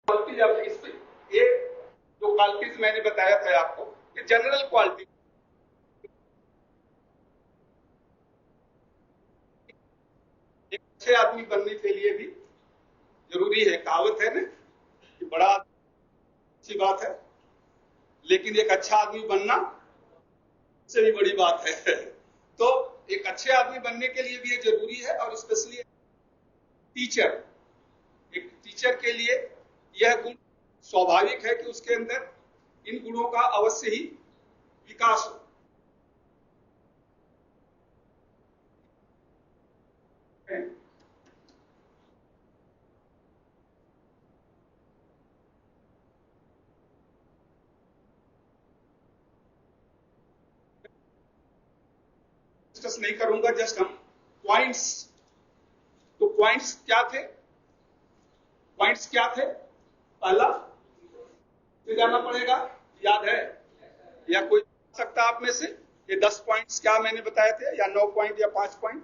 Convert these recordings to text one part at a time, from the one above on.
Quality अब इसमें ये जो क्वालिटीज मैंने बताया था आपको, ये जनरल क्वालिटी। एक अच्छे आदमी बनने के लिए भी जरूरी है, कहावत है ना कि बड़ा अच्छी बात है, लेकिन एक अच्छा आदमी बनना से भी बड़ी बात है। तो एक अच्छे आदमी बनने के लिए भी ये जरूरी है, और स्पेशली टीचर, एक टीचर के लिए यह गुण स्वाभाविक है कि उसके अंदर इन गुणों का अवश्य ही विकास हो। डिस्कस नहीं करूंगा, जस्ट हम पॉइंट्स। तो पॉइंट्स क्या थे? पॉइंट्स क्या थे? पहला जाना पड़ेगा, याद है? या कोई सकता आप में से ये 10 पॉइंट्स क्या मैंने बताए थे, या 9 पॉइंट या 5 पॉइंट?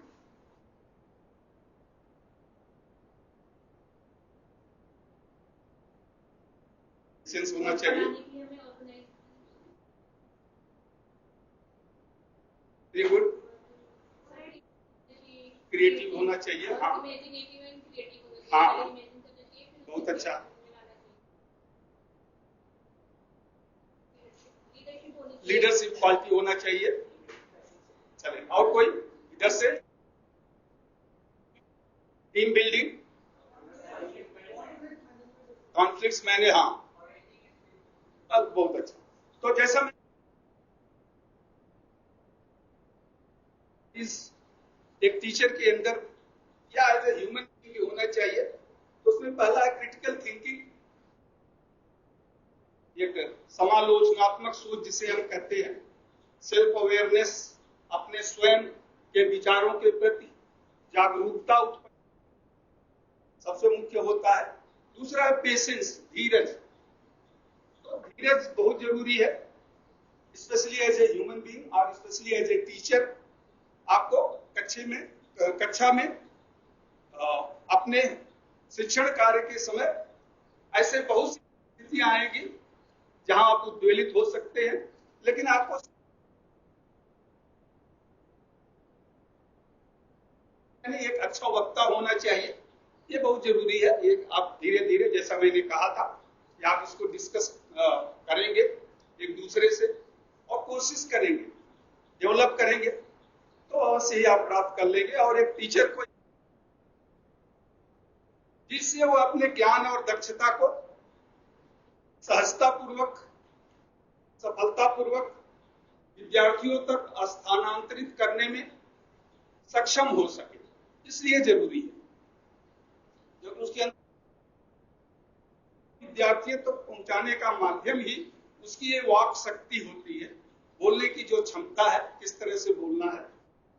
सेंस होना चाहिए, वेरी गुड, क्रिएटिव होना चाहिए। हाँ हाँ, बहुत अच्छा। लीडरशिप क्वालिटी होना चाहिए। चलिए, और कोई इधर से? टीम बिल्डिंग, कॉन्फ्लिक्ट्स मैंने, हाँ, अब बहुत अच्छा। तो जैसा मैं इस एक टीचर के अंदर या एज ए ह्यूमन बीइंग होना चाहिए, तो उसमें पहला है क्रिटिकल थिंकिंग, एक समालोचनात्मक सोच जिसे हम कहते हैं, सेल्फ अवेयरनेस, अपने स्वयं के विचारों के प्रति जागरूकता उत्पन्न सबसे मुख्य होता है। दूसरा है पेशेंस, धीरज। तो धीरज बहुत जरूरी है, specially as a human being और स्पेशली एज ए टीचर। आपको कक्षा में अपने शिक्षण कार्य के समय ऐसे बहुत सी स्थितियां आएंगी जहां आप उद्वेलित हो सकते हैं, लेकिन आपको एक अच्छा वक्ता होना चाहिए, ये बहुत जरूरी है। एक आप धीरे धीरे, जैसा मैंने कहा था, कि आप इसको डिस्कस करेंगे एक दूसरे से और कोशिश करेंगे, डेवलप करेंगे, तो अवश्य ही आप प्राप्त कर लेंगे। और एक टीचर को जिससे वो अपने ज्ञान और दक्षता को सहजतापूर्वक, सफलतापूर्वक विद्यार्थियों तक स्थानांतरित करने में सक्षम हो सके, इसलिए जरूरी है। जब उसके अंदर विद्यार्थियों तक पहुंचाने का माध्यम ही उसकी ये वाक शक्ति होती है, बोलने की जो क्षमता है, किस तरह से बोलना है,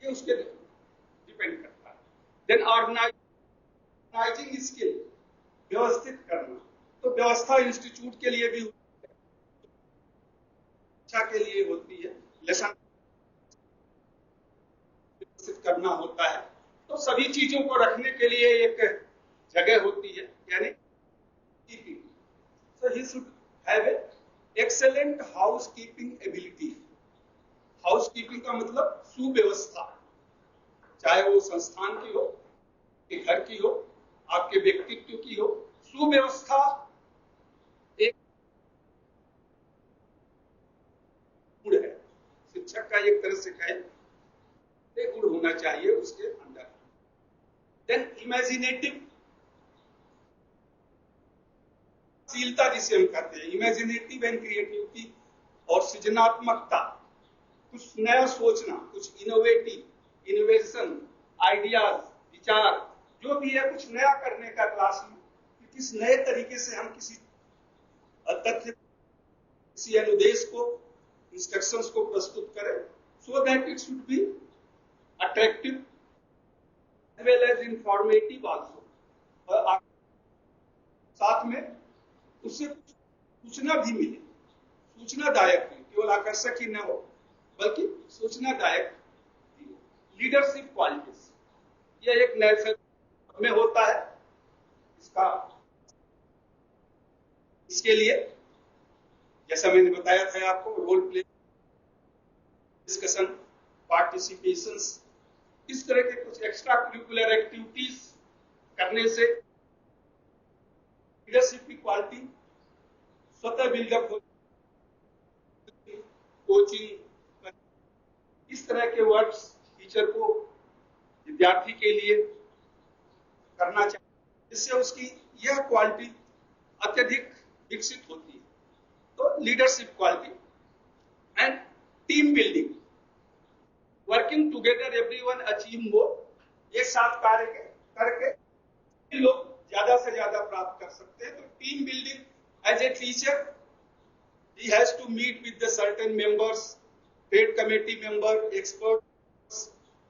ये उसके डिपेंड करता है। देन ऑर्गेनाइजिंग स्किल, व्यवस्थित करना। तो व्यवस्था इंस्टीट्यूट के लिए भी, शिक्षा के लिए होती है, लेसन व्यवस्थित करना होता है। तो सभी चीजों को रखने के लिए एक जगह होती है, यानी keeping. So he should have a excellent housekeeping ability. Housekeeping का मतलब सुव्यवस्था, चाहे वो संस्थान की हो, कि घर की हो, आपके व्यक्तित्व की हो। सुव्यवस्था एक गुण है, शिक्षक का एक तरह से कहे, एक गुण होना चाहिए उसके अंदर। देन इमेजिनेटिव शीलता जिसे हम कहते हैं, इमेजिनेटिव एंड क्रिएटिविटी, और सृजनात्मकता, कुछ नया सोचना, कुछ इनोवेशन, आइडियाज, विचार, जो भी है कुछ नया करने का क्लास में, कि किस नए तरीके से हम किसी तथ्य, किसी अनुदेश को, इंस्ट्रक्शंस को प्रस्तुत करें, so that it should be attractive as well as informative also, और साथ में उससे सूचना भी मिले, सूचनादायक भी, केवल आकर्षक ही न हो बल्कि सूचनादायक भी हो। लीडरशिप क्वालिटीज, यह एक नए में होता है, इसका इसके लिए जैसा मैंने बताया था आपको, रोल प्ले, डिस्कशन, पार्टिसिपेशंस, इस तरह के कुछ एक्स्ट्रा करिकुलर एक्टिविटीज करने से लीडरशिप की क्वालिटी स्वतः बिल्डअप हो। कोचिंग, इस तरह के वर्ड्स टीचर को विद्यार्थी के लिए करना चाहिए, जिससे उसकी यह क्वालिटी अत्यधिक विकसित होती है। तो leadership quality and team building, working together everyone achieve more, एक साथ कार्य करके लोग ज्यादा से ज्यादा प्राप्त कर सकते हैं। तो team building as a teacher, he has to meet with the certain members, trade committee member, experts,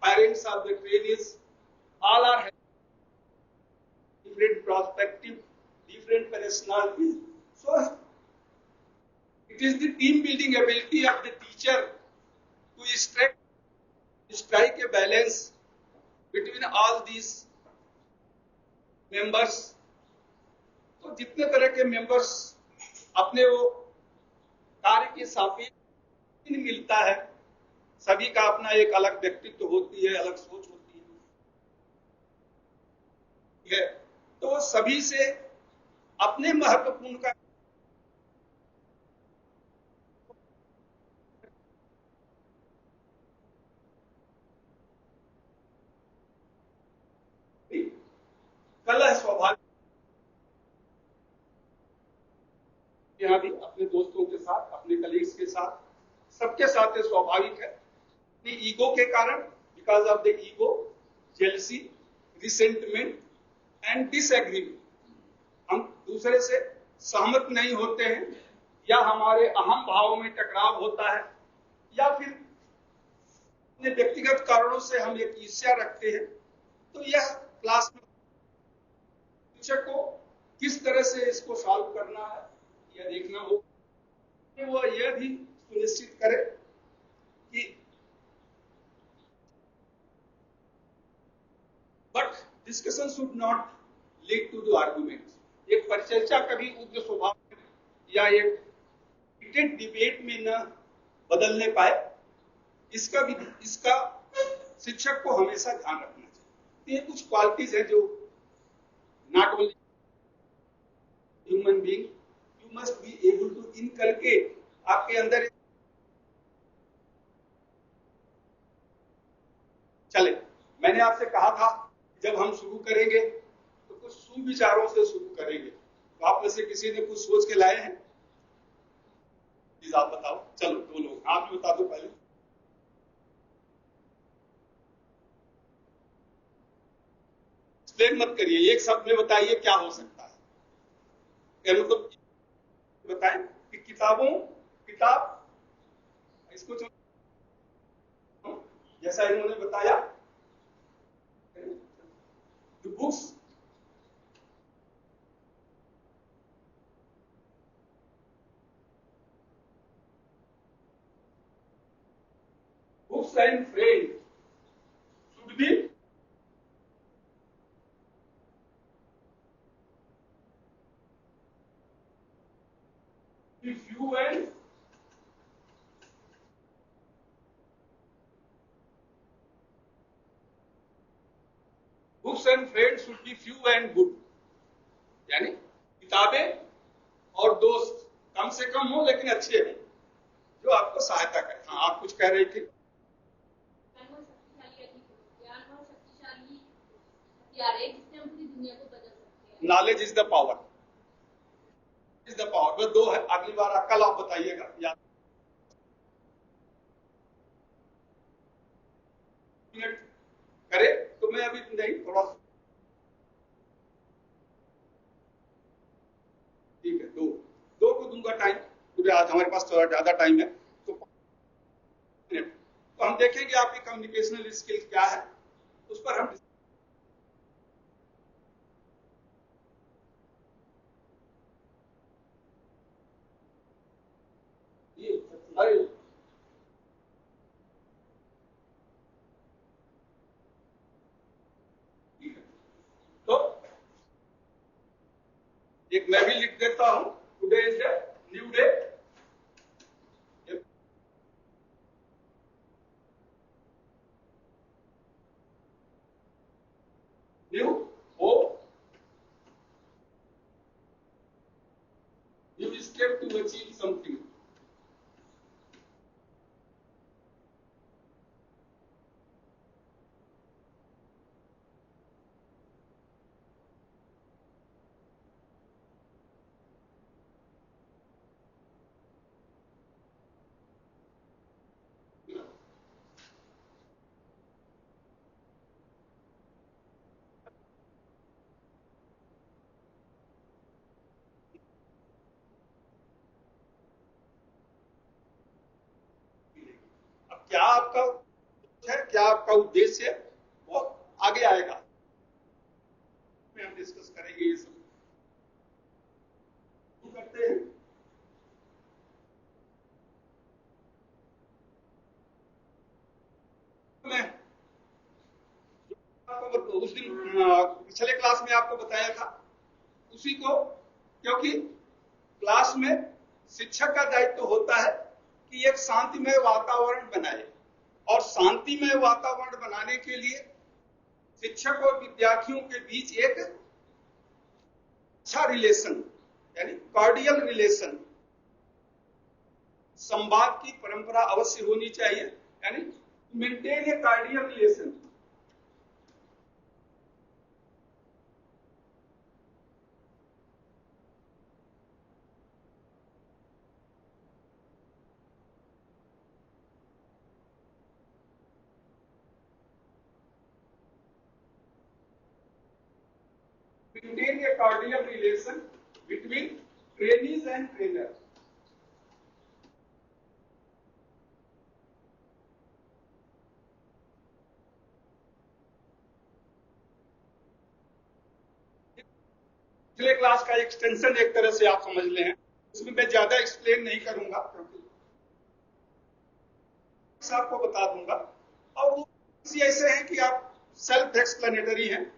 parents of the trainees, all are different perspective, different personalities. So it is the team building ability of the teacher to strike a balance between all these members. तो जितने तरह के members अपने वो कार्य के सापेक्ष मिलता है, सभी का अपना एक अलग व्यक्तित्व होती है, अलग सोच होती है, तो सभी से अपने महत्वपूर्ण का कला स्वाभाविक, यहाँ भी अपने दोस्तों के साथ, अपने कलीग्स के साथ, सबके साथ ये स्वाभाविक है। ईगो के कारण, because of the ego, jealousy, resentment and disagreement, हम दूसरे से सहमत नहीं होते हैं, या हमारे अहम भावों में टकराव होता है, या फिर अपने व्यक्तिगत कारणों से हम एक ईर्ष्या रखते हैं। तो यह क्लास में शिक्षक को किस तरह से इसको सॉल्व करना है, यह देखना हो। वो यह भी सुनिश्चित करे कि but discussion should not lead to the argument. एक परिचर्चा कभी उग्र स्वभाव या एक हीटेड डिबेट में न बदलने पाए, इसका शिक्षक को हमेशा ध्यान रखना चाहिए। ये कुछ क्वालिटीज है जो not only human being, you must be able to inculcate, आपके अंदर। चले, मैंने आपसे कहा था जब हम शुरू करेंगे तो कुछ सुविचारों से शुरू करेंगे। तो आप में से किसी ने कुछ सोच के लाए हैं? प्लीज आप बताओ। चलो, दो लोग, आप भी बता दो पहले। एक्सप्लेन मत करिए, एक शब्द में बताइए क्या हो सकता है। क्या मतलब बताएं कि किताब इसको जैसा इन्होंने बताया, books and friend should be few and books and friends should be few and good, यानी किताबें और दोस्त कम से कम हो लेकिन अच्छे हैं, जो आपको सहायता करें। हाँ, आप कुछ कह रहे थे। Knowledge is the power, is the power. बस दो है, अगली बार कल आप बताइएगा याद। मिनट करे तो मैं अभी नहीं, थोड़ा ठीक है, दो को दूंगा टाइम, क्योंकि आज हमारे पास थोड़ा ज्यादा टाइम है। तो हम देखेंगे आपकी कम्युनिकेशनल स्किल क्या है, उस पर हम तो एक मैं भी लिख देता हूं। Today new step to achieve something. अब क्या आपका है, क्या आपका उद्देश्य है, वो आगे आएगा, हम डिस्कस करेंगे। ये सब करते हैं। मैं आपको उस दिन पिछले क्लास में आपको बताया था उसी को, क्योंकि क्लास में शिक्षक का दायित्व होता है कि एक शांतिमय वातावरण बनाए, और शांतिमय वातावरण बनाने के लिए शिक्षक और विद्यार्थियों के बीच एक अच्छा रिलेशन, यानी कॉर्डियल रिलेशन, संवाद की परंपरा अवश्य होनी चाहिए, यानी maintain A cordial relation. Maintain a cordial relation between trainees and trainers. पिछले क्लास का एक्सटेंशन एक तरह से आप समझ लें, उसमें मैं ज्यादा एक्सप्लेन नहीं करूंगा, क्योंकि आपको बता दूंगा, और वो ऐसे हैं कि आप सेल्फ एक्सप्लेनेटरी हैं,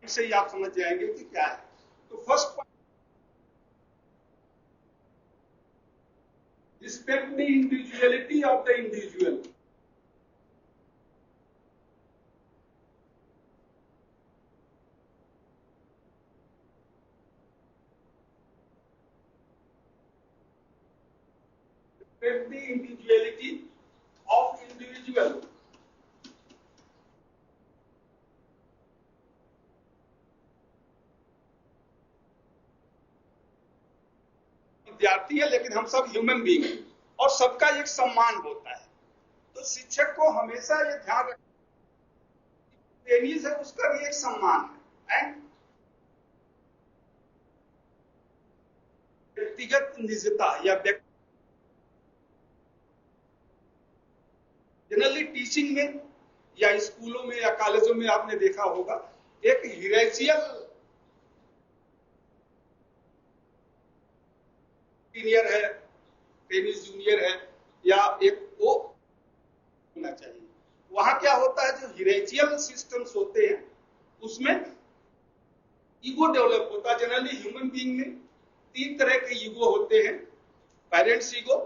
इससे ही आप समझ जाएंगे कि क्या है। तो first point, respect the individuality of the individual. Respect the individuality of individual. विद्यार्थी है, लेकिन हम सब ह्यूमन बीइंग हैं और सबका एक सम्मान होता है। तो शिक्षक को हमेशा ये ध्यान रखना, ट्रेनीज है उसका भी एक सम्मान है, एंड व्यक्तिगत निजता या जनरली टीचिंग में या स्कूलों में या कॉलेजों में आपने देखा होगा एक हियरार्चिकल सीनियर है, ट्रेनीज जूनियर है, या एक वो होना चाहिए। वहां क्या होता है, जो हियरार्चिकल सिस्टम्स होते हैं उसमें ईगो डेवलप होता है। जनरली ह्यूमन बीइंग में 3 तरह के ईगो होते हैं, parents ego,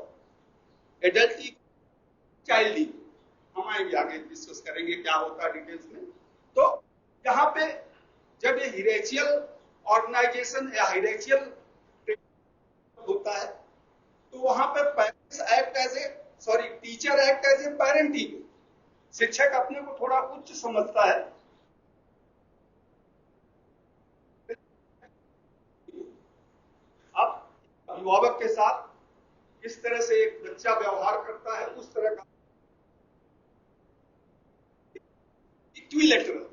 adult ego, child ego. हम आएंगे आगे डिस्कस करेंगे क्या होता है डिटेल्स में। तो यहाँ पे जब ये हियरार्चिकल ऑर्गेनाइजेशन या हियरार्चिकल होता है तो वहां पर parents act as a teacher act as a parent ego. शिक्षक अपने को थोड़ा उच्च समझता है, अब अभिभावक के साथ किस तरह से एक बच्चा व्यवहार करता है उस तरह का इक्विलेटरल,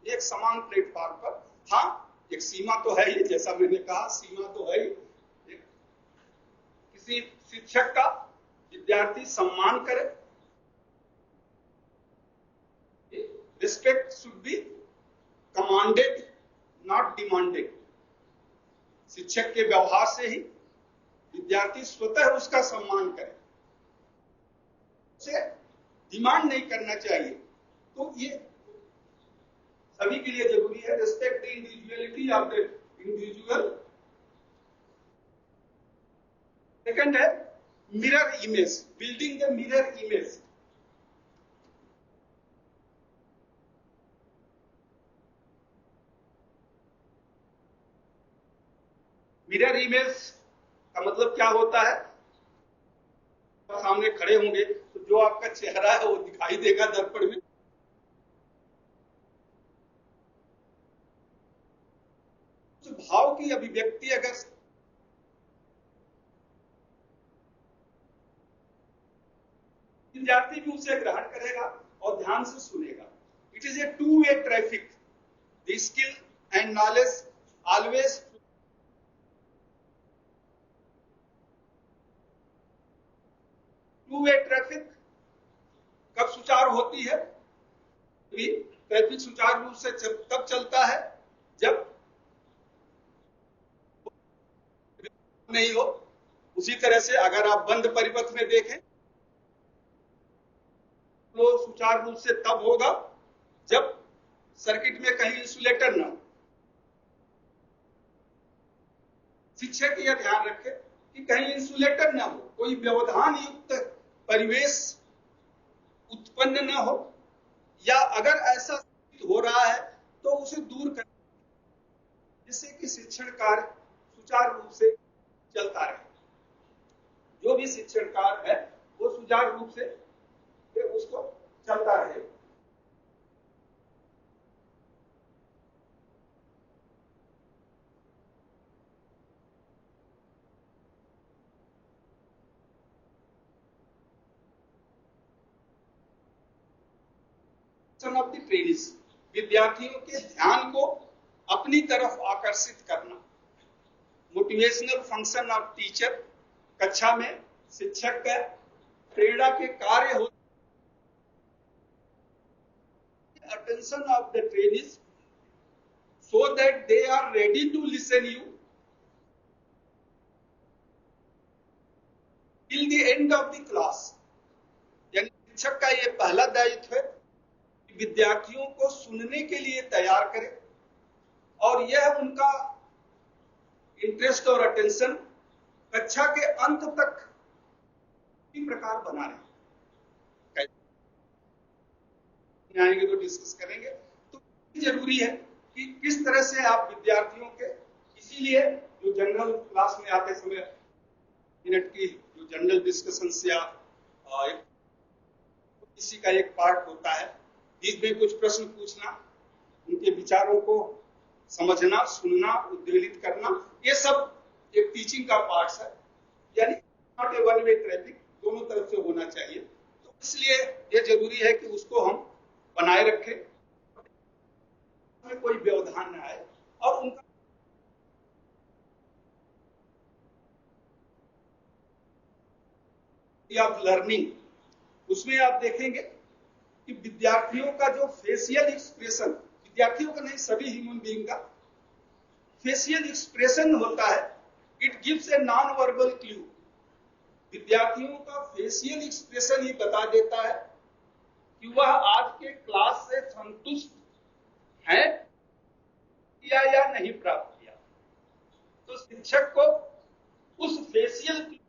एक समान प्लेटफॉर्म पर। हाँ, एक सीमा तो है ही, जैसा मैंने कहा सीमा तो है ही। किसी शिक्षक का विद्यार्थी सम्मान करे, respect should be commanded not demanded. शिक्षक के व्यवहार से ही विद्यार्थी स्वतः उसका सम्मान करे, उसे डिमांड नहीं करना चाहिए। तो ये सभी के लिए जरूरी है, respect the individuality of the individual. Second है mirror image, building the mirror image. Mirror image का मतलब क्या होता है? सामने खड़े होंगे तो जो आपका चेहरा है वो दिखाई देगा दर्पण में। तो भाव की अभिव्यक्ति अगर विद्यार्थी भी उसे ग्रहण करेगा और ध्यान से सुनेगा। It is a two way traffic. The skill and knowledge always two way traffic कब सुचारू होती है? ट्रैफिक सुचारू रूप से तब चलता है जब नहीं हो। उसी तरह से अगर आप बंद परिपथ में देखें तो सुचारू रूप से तब होगा जब सर्किट में कहीं इंसुलेटर न हो। शिक्षक यह ध्यान रखे कि कहीं इंसुलेटर न हो, कोई व्यवधान युक्त परिवेश उत्पन्न न हो, या अगर ऐसा हो रहा है तो उसे दूर कर, जिससे कि शिक्षण कार्य सुचारू रूप से चलता रहे। जो भी शिक्षण कार्य है वो सुचारू रूप से उसको चलता रहे। ऑफ द ट्रेनिंग्स, विद्यार्थियों के ध्यान को अपनी तरफ आकर्षित करना। मोटिवेशनल फंक्शन ऑफ टीचर, कक्षा में शिक्षक का प्रेरणा के कार्य हो। Attention of the trainings so that they are ready to listen you till the end of the class। यानी शिक्षक का यह पहला दायित्व है कि विद्यार्थियों को सुनने के लिए तैयार करे और यह उनका इंटरेस्ट और अटेंशन कक्षा के अंत तक इसी प्रकार बना रहे। आएंगे तो डिस्कस करेंगे। तो जरूरी है कि किस तरह से आप विद्यार्थियों के, इसीलिए जो जनरल क्लास में आते समय मिनट की जो जनरल डिस्कशंस या इसी का एक पार्ट होता है, इसमें कुछ प्रश्न पूछना, उनके विचारों को समझना, सुनना, उद्वेलित करना, ये सब एक टीचिंग का पार्ट है। यानी not a one way traffic, दोनों तरफ से होना चाहिए। तो इसलिए ये जरूरी है कि उसको हम बनाए रखें, में कोई व्यवधान न आए और उनका ऑफ लर्निंग, उसमें आप देखेंगे कि विद्यार्थियों का जो फेशियल एक्सप्रेशन, विद्यार्थियों का नहीं सभी ह्यूमन बीइंग का फेशियल एक्सप्रेशन होता है, it gives a non verbal clue. विद्यार्थियों का फेशियल एक्सप्रेशन ही बता देता है कि वह आज के क्लास से संतुष्ट है या नहीं प्राप्त किया। तो शिक्षक को उस facial,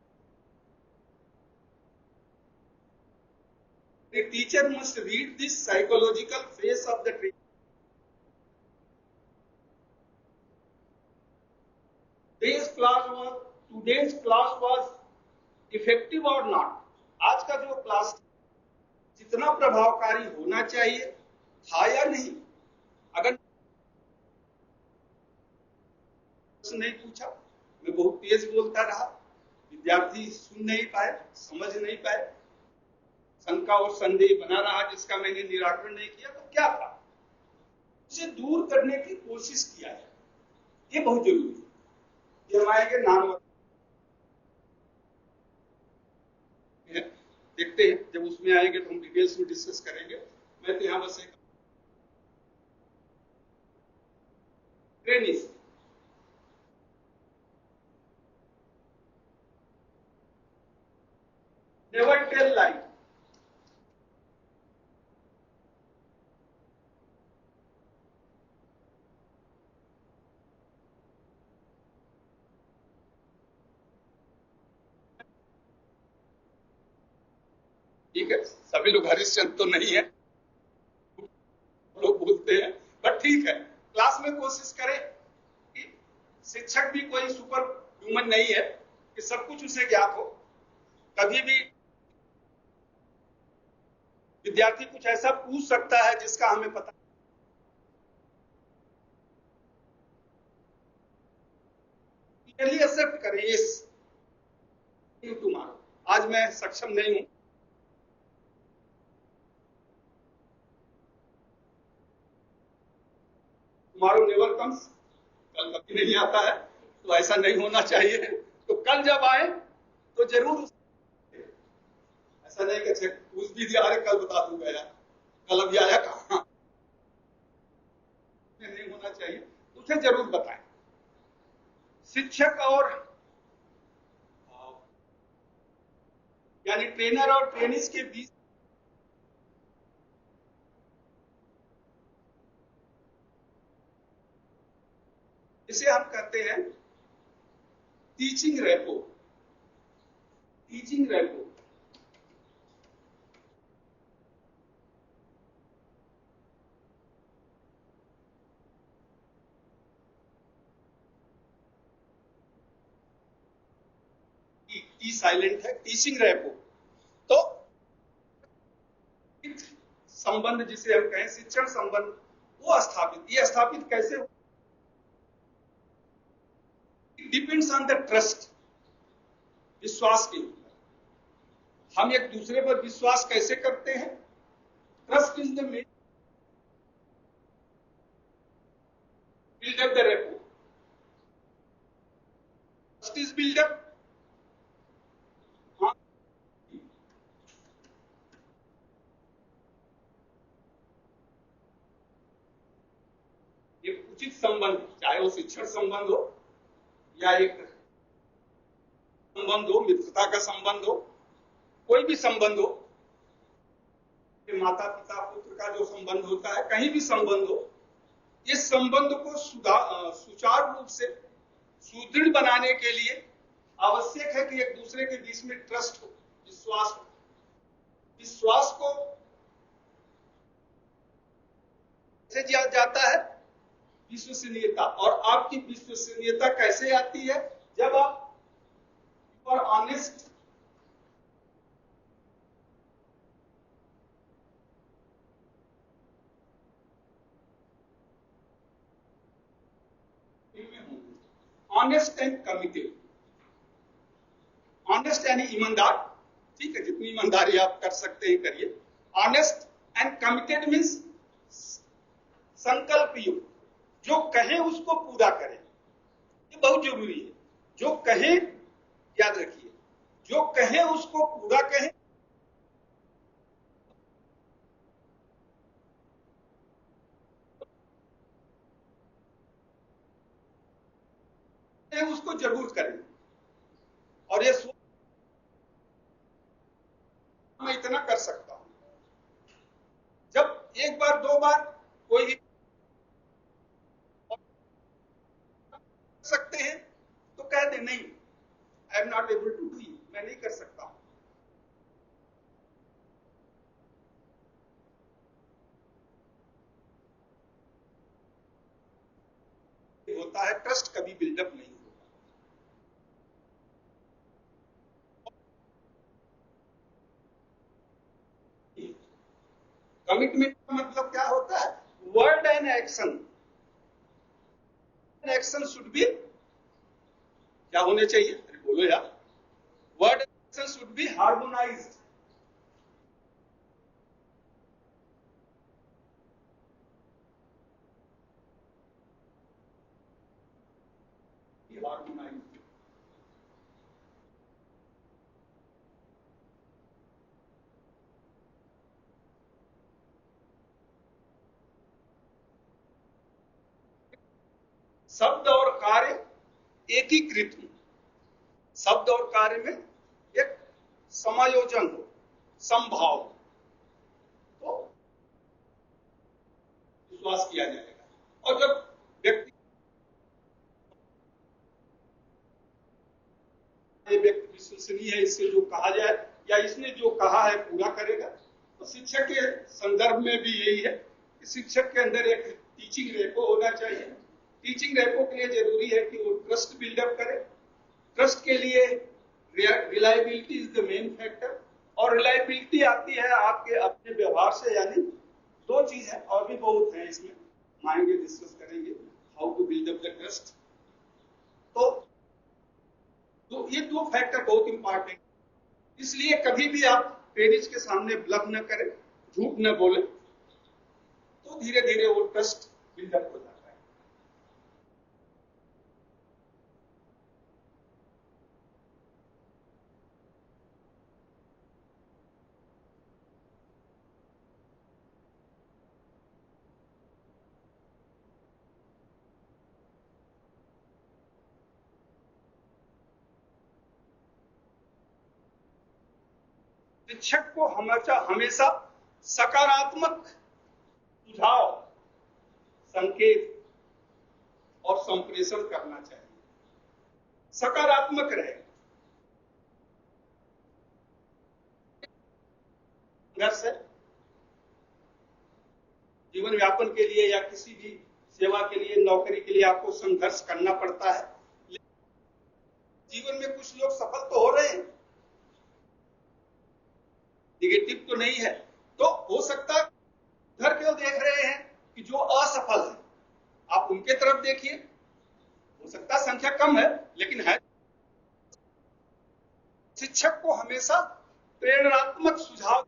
the teacher must read this psychological face of the trainer। Today's class was effective or not। आज का जो क्लास जितना प्रभावकारी होना चाहिए था या नहीं। अगर नहीं पूछा, मैं बहुत तेज बोलता रहा, विद्यार्थी सुन नहीं पाए, समझ नहीं पाए, शंका और संदेह बना रहा जिसका मैंने निराकरण नहीं किया, तो क्या था? उसे दूर करने की कोशिश किया है। ये बहुत जरूरी है। ये हम आएंगे नाम देखते हैं, जब उसमें आएंगे तो हम डिटेल्स में डिस्कस करेंगे। मैं तो यहां बस एक ट्रेनिंग, नेवर टेल लाई। ठीक है, सभी लोग हरिश्चंद्र तो नहीं है, लोग बोलते हैं, बट ठीक है, क्लास में कोशिश करें कि शिक्षक भी कोई सुपर ह्यूमन नहीं है कि सब कुछ उसे ज्ञात हो। कभी भी विद्यार्थी कुछ ऐसा पूछ सकता है जिसका हमें पता, क्लियरली एक्सेप्ट करें यस टुमारो, आज मैं सक्षम नहीं हूं, टुमारो नेवर कम्स, कल कभी नहीं आता है, तो ऐसा नहीं होना चाहिए। तो कल जब आए तो जरूर, ऐसा नहीं कि पूछ भी दिया अरे कल बता दूंगा यार, कल अभी आया कहां, नहीं होना चाहिए, उसे जरूर बताएं। शिक्षक और यानी ट्रेनर और ट्रेनिस के बीच इसे हम कहते हैं teaching repo. Teaching repo T silent है, टीचिंग रेपो। तो संबंध जिसे हम कहें शिक्षण संबंध, वो स्थापित, ये स्थापित कैसे हो, डिपेंड्स ऑन द ट्रस्ट, विश्वास के ऊपर। हम एक दूसरे पर विश्वास कैसे करते हैं, trust is the main build up the repo, trust is build up, एक उचित संबंध, चाहे वो शिक्षण संबंध हो या एक संबंध हो, मित्रता का संबंध हो, कोई भी संबंध हो, माता पिता पुत्र का जो संबंध होता है, कहीं भी संबंध हो, इस संबंध को सुचारू रूप से सुदृढ़ बनाने के लिए आवश्यक है कि एक दूसरे के बीच में ट्रस्ट हो, विश्वास हो। विश्वास को कैसे किया जाता है, विश्वसनीयता। और आपकी विश्वसनीयता कैसे आती है, जब आप और honest, honest and committed. Honest यानी ईमानदार, ठीक है, जितनी ईमानदारी आप कर सकते हैं करिए। ऑनेस्ट एंड कमिटेड मीन्स संकल्प युक्त, जो कहे उसको पूरा करें, ये बहुत जरूरी है। जो कहे, याद रखिए, जो कहे उसको पूरा कहें, उसको जरूर करें। और ये मैं इतना कर सकता हूं, जब एक बार दो बार कोई भी सकते हैं तो कह दे नहीं, I am not able to do, मैं नहीं कर सकता हूं। होता है, ट्रस्ट कभी बिल्डअप नहीं होता। कमिटमेंट का मतलब क्या होता है, word and action, action should be, क्या होने चाहिए, अरे बोलो यार, word action should be harmonised. Harmonised, शब्द और कार्य एकीकृत हो, शब्द और कार्य में एक समायोजन हो, संभाव, तो विश्वास किया जाएगा। और जब व्यक्ति, ये व्यक्ति विश्वसनीय है, इससे जो कहा जाए या इसने जो कहा है पूरा करेगा, तो शिक्षक के संदर्भ में भी यही है कि शिक्षक के अंदर एक टीचिंग रेपो होना चाहिए। टीचिंग रेपो के लिए जरूरी है कि वो ट्रस्ट बिल्डअप करे। ट्रस्ट के लिए reliability is the main factor, और रिलायबिलिटी आती है आपके अपने व्यवहार से, यानी दो चीज है और भी बहुत है इसमें, आएंगे डिस्कस करेंगे how to build up the trust. तो ये दो फैक्टर बहुत इंपॉर्टेंट, इसलिए कभी भी आप पेरेंट्स के सामने ब्लफ न करें, झूठ न बोले, तो धीरे धीरे वो ट्रस्ट बिल्डअप हो जाता है। शिक्षक को हमेशा सकारात्मक सुझाव, संकेत और संप्रेषण करना चाहिए, सकारात्मक रहे। संघर्ष है जीवन व्यापन के लिए या किसी भी सेवा के लिए, नौकरी के लिए आपको संघर्ष करना पड़ता है। जीवन में कुछ लोग सफल तो हो रहे हैं, निगेटिव तो नहीं है, तो हो सकता है उधर क्यों देख रहे हैं कि जो असफल है, आप उनके तरफ देखिए, हो सकता है संख्या कम है लेकिन है। शिक्षक को हमेशा प्रेरणात्मक सुझाव,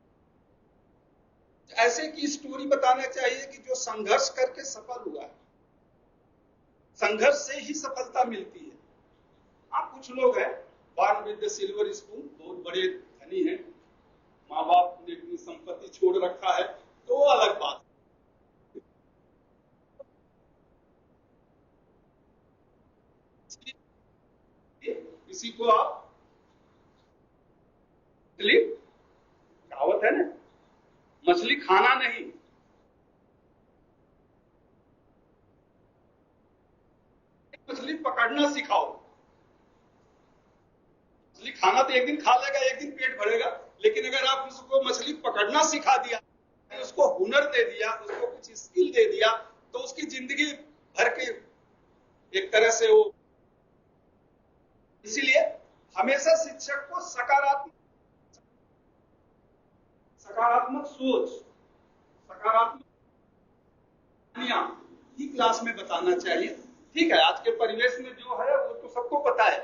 ऐसे की स्टोरी बताना चाहिए कि जो संघर्ष करके सफल हुआ है। संघर्ष से ही सफलता मिलती है। आप कुछ लोग हैं born with the silver spoon, बहुत बड़े धनी हैं, माँ बाप ने अपनी संपत्ति छोड़ रखा है, तो वो अलग बात। किसी को आप कहावत है ना, मछली खाना नहीं, मछली पकड़ना सिखाओ। मछली खाना तो एक दिन खा लेगा, एक दिन पेट भरेगा, लेकिन अगर आप उसको मछली पकड़ना सिखा दिया, उसको हुनर दे दिया, उसको कुछ स्किल दे दिया, तो उसकी जिंदगी भर के एक तरह से वो। इसीलिए हमेशा शिक्षक को सकारात्मक सोच, सकारात्मक ही क्लास में बताना चाहिए। ठीक है, आज के परिवेश में जो है वो तो सबको पता है,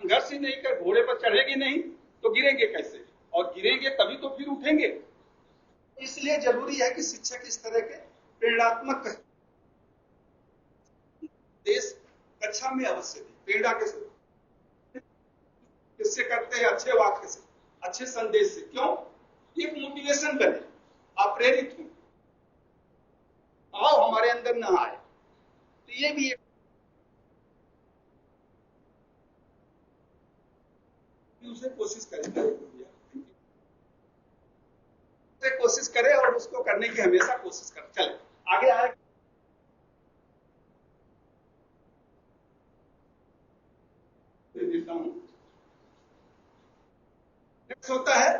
संघर्ष ही नहीं कर, घोड़े पर चढ़ेगी नहीं तो गिरेंगे कैसे, और गिरेंगे तभी तो फिर उठेंगे। इसलिए जरूरी है कि शिक्षक इस तरह के प्रेरणात्मक देश कक्षा में अवश्य दे। प्रेरणा के किससे करते हैं? अच्छे वाक्य से, अच्छे संदेश से। क्यों? एक मोटिवेशन बने, आप प्रेरित हो, आओ हमारे अंदर न आए, तो ये भी एक उसे कोशिश करें, कोशिश करें और उसको करने की हमेशा कोशिश करें। चले आगे आए, देता हूं। नेक्स्ट होता है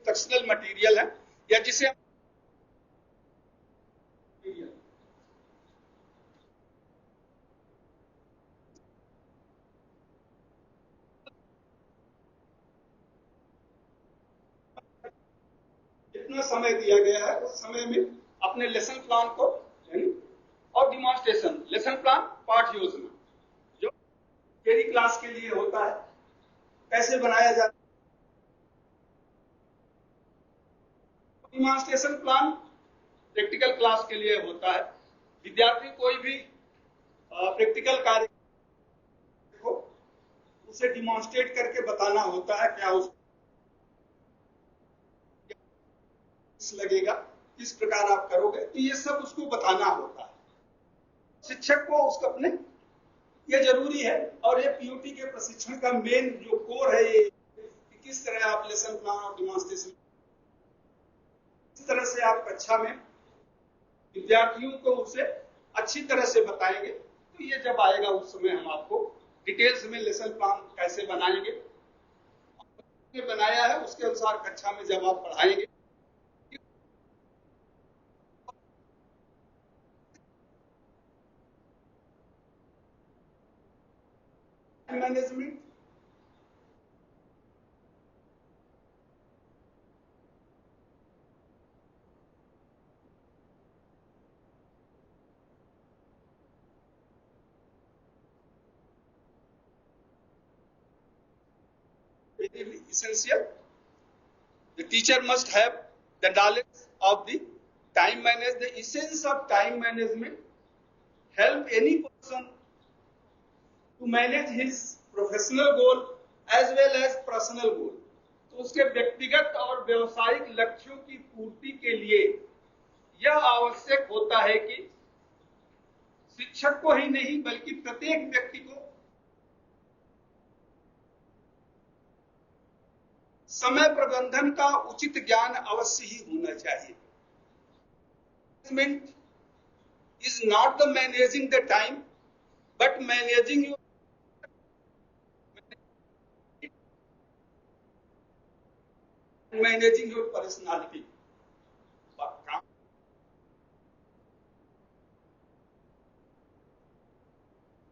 इंस्ट्रक्शनल मटेरियल है, या जिसे इतना समय दिया गया है, उस समय में अपने लेसन प्लान को और डिमॉन्स्ट्रेशन, लेसन प्लान पाठ योजना जो थ्योरी क्लास के लिए होता है, कैसे बनाया जाता है, डिमॉन्स्ट्रेशन प्लान प्रैक्टिकल क्लास के लिए होता है। विद्यार्थी कोई भी प्रैक्टिकल कार्य को उसे डिमॉन्स्ट्रेट करके बताना होता है, क्या उस लगेगा, किस प्रकार आप करोगे, तो ये सब उसको बताना होता है। शिक्षक को उसको अपने, ये जरूरी है। और ये पीओटी के प्रशिक्षण का मेन जो कोर है, ये किस तरह आप लेसन प्लान और डेमोंस्ट्रेशन, इस तरह से आप कक्षा में विद्यार्थियों को उसे अच्छी तरह से बताएंगे। तो ये जब आएगा उस समय हम आपको डिटेल्स में लेसन प्लान कैसे बनाएंगे, बनाया है उसके अनुसार कक्षा में जब आप पढ़ाएंगे। Management, essential. The teacher must have the knowledge of the time management. The essence of time management help any person to manage his professional goal as well as personal goal. तो उसके व्यक्तिगत और व्यवसायिक लक्ष्यों की पूर्ति के लिए यह आवश्यक होता है कि शिक्षक को ही नहीं बल्कि प्रत्येक व्यक्ति को समय प्रबंधन का उचित ज्ञान अवश्य ही होना चाहिए। Management is not the managing the time but managing your personality.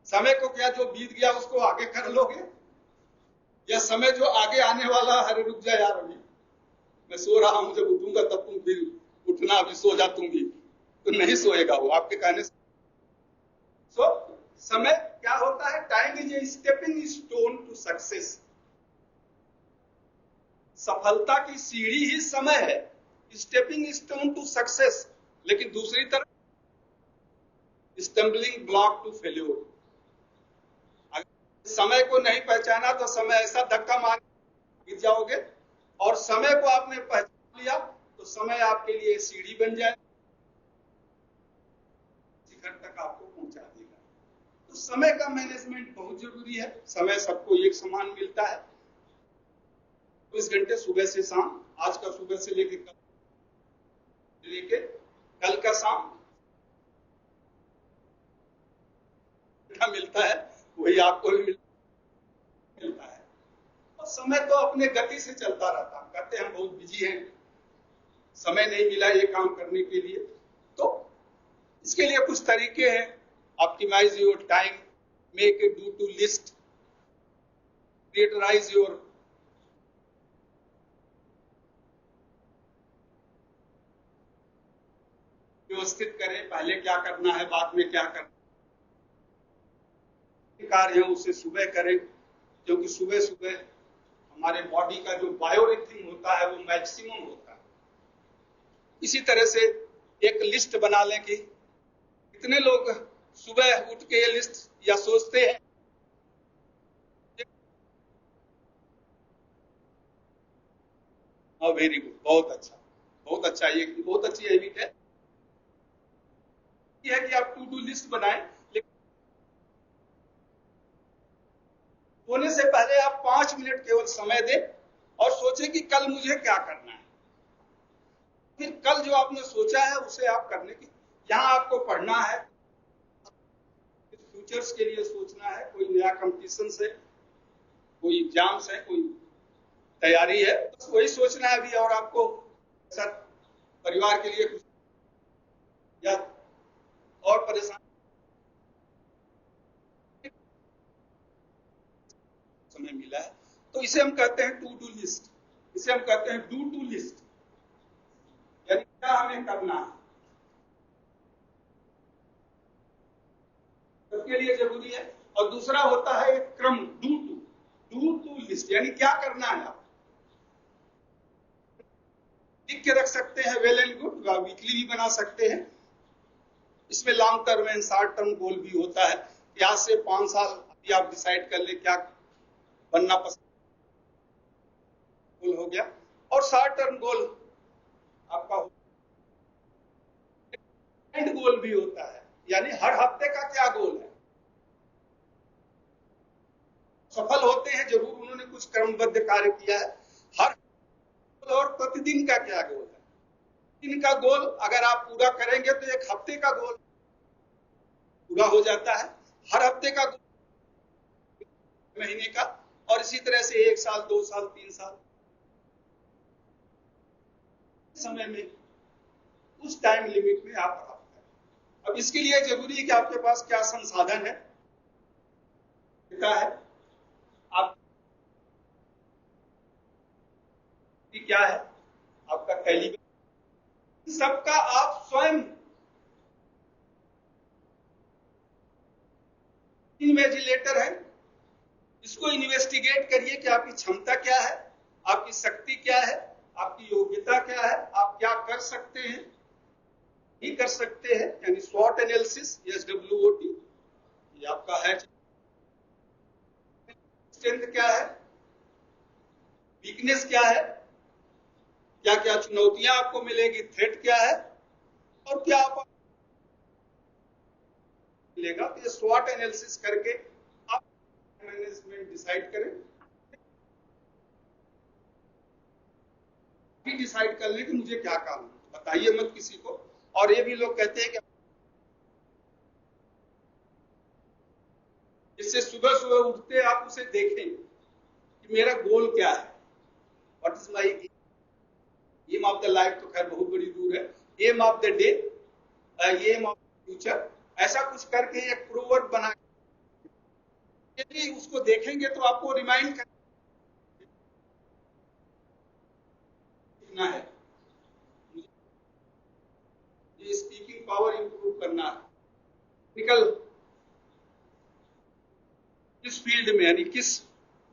समय को क्या जो बीत गया उसको आगे कर लोगे, या समय जो आगे आने वाला, अरे रुक जा यार, अभी मैं सो रहा हूं, जब उठूंगा तब तुम फिर उठना, अभी सो जा तुम भी, तो नहीं सोएगा वो आपके कहने से। समय क्या होता है? Time is a stepping stone to success. सफलता की सीढ़ी ही समय है, स्टेपिंग स्टोन टू सक्सेस। लेकिन दूसरी तरफ स्टम्बलिंग ब्लॉक टू फेल्योर। समय को नहीं पहचाना तो समय ऐसा धक्का मार गिर जाओगे, और समय को आपने पहचान लिया तो समय आपके लिए सीढ़ी बन जाए, शिखर तक आपको पहुंचा देगा। तो समय का मैनेजमेंट बहुत जरूरी है। समय सबको एक समान मिलता है, 24 घंटे सुबह से शाम, आज का सुबह से लेके कल का शाम मिलता है, वही आपको भी मिलता है। और समय तो अपने गति से चलता रहता है। कहते हैं हम बहुत बिजी हैं, समय नहीं मिला ये काम करने के लिए, तो इसके लिए कुछ तरीके हैं। Optimise your time, make a do to list, prioritise your, व्यवस्थित करें, पहले क्या करना है, बाद में क्या करना कार्य है उसे सुबह करें, क्योंकि सुबह सुबह हमारे बॉडी का जो बायोरिथम होता है वो मैक्सिमम होता है। इसी तरह से एक लिस्ट बना लें कि कितने लोग सुबह उठ के ये लिस्ट या सोचते हैं। वेरी गुड, बहुत अच्छा, बहुत अच्छा, ये बहुत अच्छी हैबिट है कि आप टू डू लिस्ट बनाएं, सोने से पहले आप 5 मिनट केवल समय दें और सोचें कि कल मुझे क्या करना है। फिर कल जो आपने सोचा है उसे आप करने की, यहां आपको पढ़ना है, फ्यूचर्स के लिए सोचना है, कोई नया कंपटीशन है, कोई एग्जाम्स है, कोई तैयारी है, तो वही सोचना है अभी। और आपको सर परिवार के लिए कुछ या और परेशान समय मिला है, तो इसे हम कहते हैं टू डू लिस्ट, इसे हम कहते हैं डू टू लिस्ट, यानी क्या हमें करना है, सबके लिए जरूरी है। और दूसरा होता है एक क्रम, डू टू लिस्ट, यानी क्या करना है आप लिख के रख सकते हैं, वेल एंड गुड, वीकली भी बना सकते हैं। इसमें long term and short term goal भी होता है कि आज से 5 साल अभी आप डिसाइड कर ले क्या बनना पसंद गोल हो गया। और शॉर्ट टर्म गोल आपका एंड गोल भी होता है, यानी हर हफ्ते का क्या गोल है। सफल होते हैं जरूर, उन्होंने कुछ क्रमबद्ध कार्य किया है, दिन का क्या गोल है। दिन का गोल अगर आप पूरा करेंगे तो एक हफ्ते का गोल पूरा हो जाता है, हर हफ्ते का गोल महीने का, और इसी तरह से 1 साल 2 साल 3 साल समय में उस टाइम लिमिट में आप प्राप्त करें। अब इसके लिए जरूरी है कि आपके पास क्या संसाधन है, क्या है, आप क्या है, आपका कैलिबर, सबका आप स्वयं इन्वेजिलेटर है, इसको इन्वेस्टिगेट करिए कि आपकी क्षमता क्या है, आपकी शक्ति क्या है, आपकी योग्यता क्या है, आप क्या कर सकते हैं, नहीं कर सकते हैं, यानी स्वॉट एनालिसिस, SWOT, ये आपका है। स्ट्रेंथ क्या है, वीकनेस क्या है, क्या क्या चुनौतियां आपको मिलेगी, थ्रेट क्या है, और क्या आप मिलेगा। तो ये स्वॉट एनालिसिस करके आप मैनेजमेंट डिसाइड करें, डिसाइड कर लें कि मुझे क्या काम है, बताइए मत किसी को। और ये भी लोग कहते हैं कि इससे सुबह सुबह उठते आप उसे देखें कि मेरा गोल क्या है, what is my aim of the life, तो खैर बहुत बड़ी दूर है, aim of the day, aim of future, ऐसा कुछ करके एक प्रोवर्ब बना, यदि उसको देखेंगे तो आपको रिमाइंड करना है, ये स्पीकिंग पावर इंप्रूव करना है, टेक्निकल किस फील्ड में, यानी किस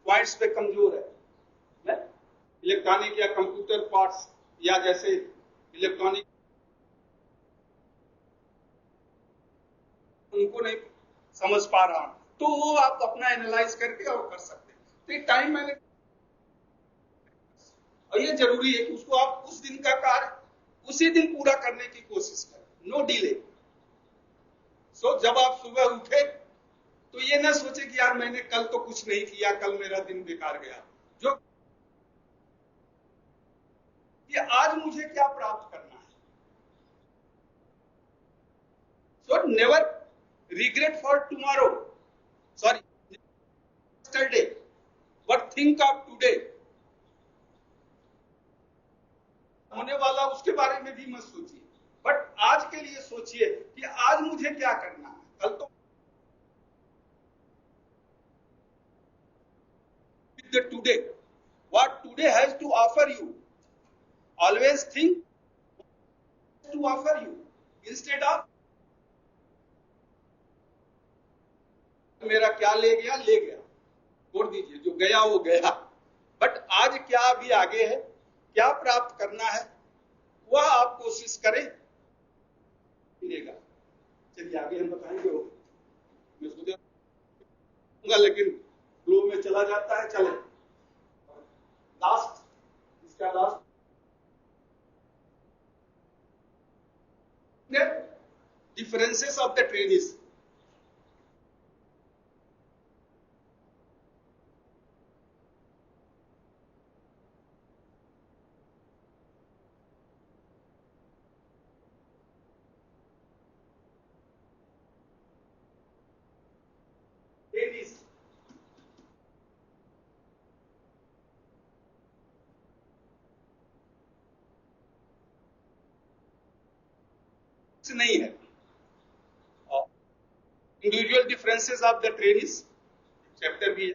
पॉइंट्स पे कमजोर है, इलेक्ट्रॉनिक या कंप्यूटर पार्ट्स, या जैसे इलेक्ट्रॉनिक उनको नहीं समझ पा रहा हूं, तो वो आप अपना एनालाइज करके और कर सकते हैं। तो ये टाइम मैनेजमेंट, और ये जरूरी है कि उसको आप उस दिन का कार्य उसी दिन पूरा करने की कोशिश करें, नो डिले। सो जब आप सुबह उठे तो ये ना सोचे कि यार मैंने कल तो कुछ नहीं किया, कल मेरा दिन बेकार गया, जो कि आज मुझे क्या प्राप्त करना है। So never regret for tomorrow, sorry yesterday, but think of today, होने वाला उसके बारे में भी मत सोचिए, बट आज के लिए सोचिए कि आज मुझे क्या करना है, कल तो the today, what today has to offer you, always think to offer you instead of मेरा क्या ले गया छोड़ दीजिए, जो गया वो गया, बट आज क्या अभी आगे है, क्या प्राप्त करना है, वह आप कोशिश करें, मिलेगा। चलिए आगे हम बताएंगे, वो मैं सोचूंगा लेकिन फ्लो में चला जाता है। चले लास्ट, इसका last differences of the trainees. Trainees नहीं है, individual differences of the trainees chapter भी है,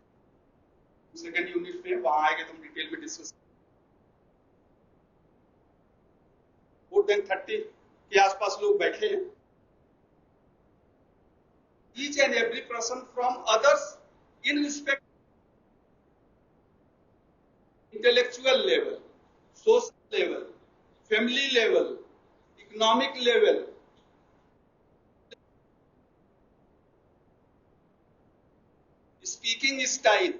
सेकंड यूनिट में, वहां आएगा तो हम डिटेल में डिस्कस। मोर देन 30 के आसपास लोग बैठे हैं, each and every person from others in respect intellectual level, social level, family level, economic level, speaking style,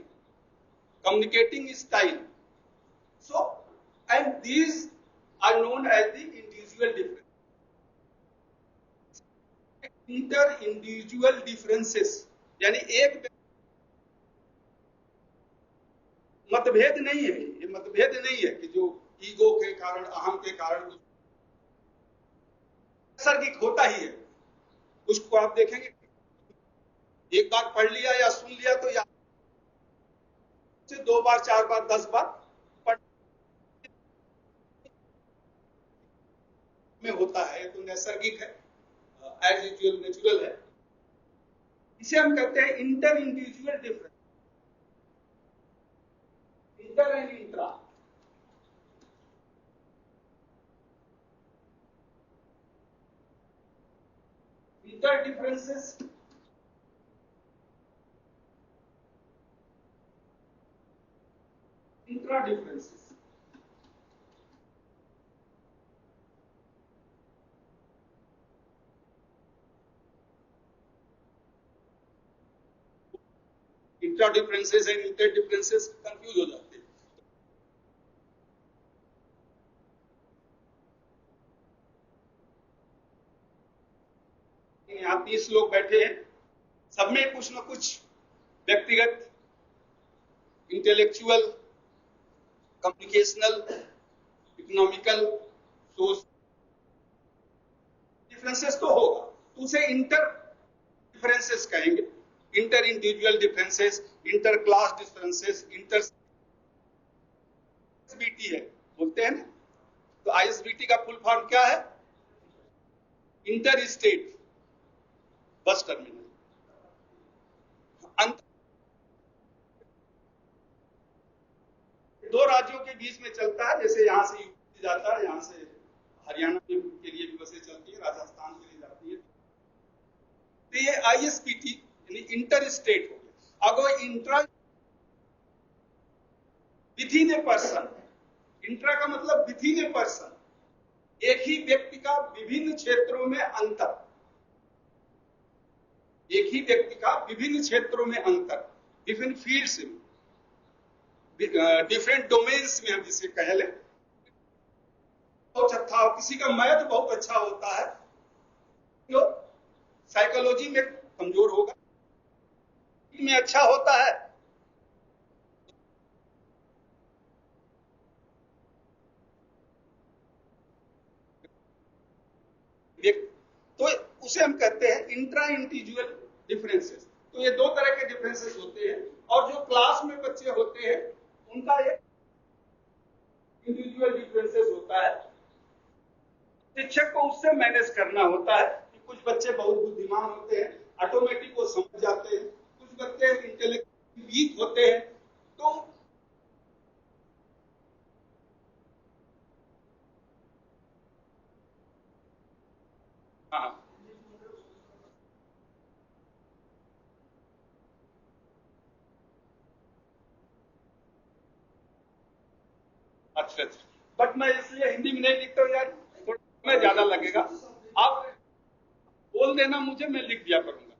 communicating style. So, and these are known as the individual differences. Inter-individual differences, यानी एक मतभेद नहीं है, ये मतभेद नहीं है कि जो ईगो के कारण, अहम के कारण नैसर्गिक होता ही है। उसको आप देखेंगे, एक बार पढ़ लिया या सुन लिया तो या से 2 बार 4 बार 10 बार पढ़ में होता है, तो नैसर्गिक है, एज यूजुअल नेचुरल है। इसे हम कहते हैं inter individual difference, inter and intra. Inter differences, intra differences. Intra differences and inter differences confuse हो जाते हैं। यहाँ 30 लोग बैठे हैं, सब में कुछ न कुछ व्यक्तिगत, intellectual, communicational, economical, social differences तो होगा, तो उसे इंटर डिफरेंसेस कहेंगे। Inter individual differences, inter class differences, inter ISBT है बोलते हैं ना। तो आईएसबीटी का फुल फॉर्म क्या है? Inter state bus terminal. दो राज्यों के बीच में चलता है, जैसे यहां से यूपी जाता है, यहां से हरियाणा के लिए भी बसें चलती है, राजस्थान के लिए जाती है। तो ये आईएसपीटी यानी इंटर स्टेट हो गया। अगर intra with in a person, intra का मतलब विद इन ए पर्सन, एक ही व्यक्ति का विभिन्न क्षेत्रों में अंतर, एक ही व्यक्ति का विभिन्न क्षेत्रों में अंतर, डिफरेंट फील्ड्स में, डिफरेंट डोमेन्स में हम जिसे कह लें। बहुत अच्छा हो, किसी का मैथ बहुत अच्छा होता है, जो साइकोलॉजी में कमजोर होगा, में अच्छा होता है, तो उसे हम कहते हैं इंट्रा इंडिविजुअल डिफरेंसेस। तो ये दो तरह के डिफरेंसेस होते हैं, और जो क्लास में बच्चे होते हैं उनका एक इंडिविजुअल डिफरेंसेस होता है। शिक्षक को उससे मैनेज करना होता है कि कुछ बच्चे बहुत बुद्धिमान होते हैं, ऑटोमेटिक वो समझ जाते हैं, कुछ बच्चे इंटेलेक्चुअली वीक होते हैं, तो हाँ, अच्छा अच्छा, बट मैं इसलिए हिंदी में नहीं लिखता हूँ यार, थोड़ा समय ज्यादा लगेगा। आप बोल देना मुझे, मैं लिख दिया करूंगा।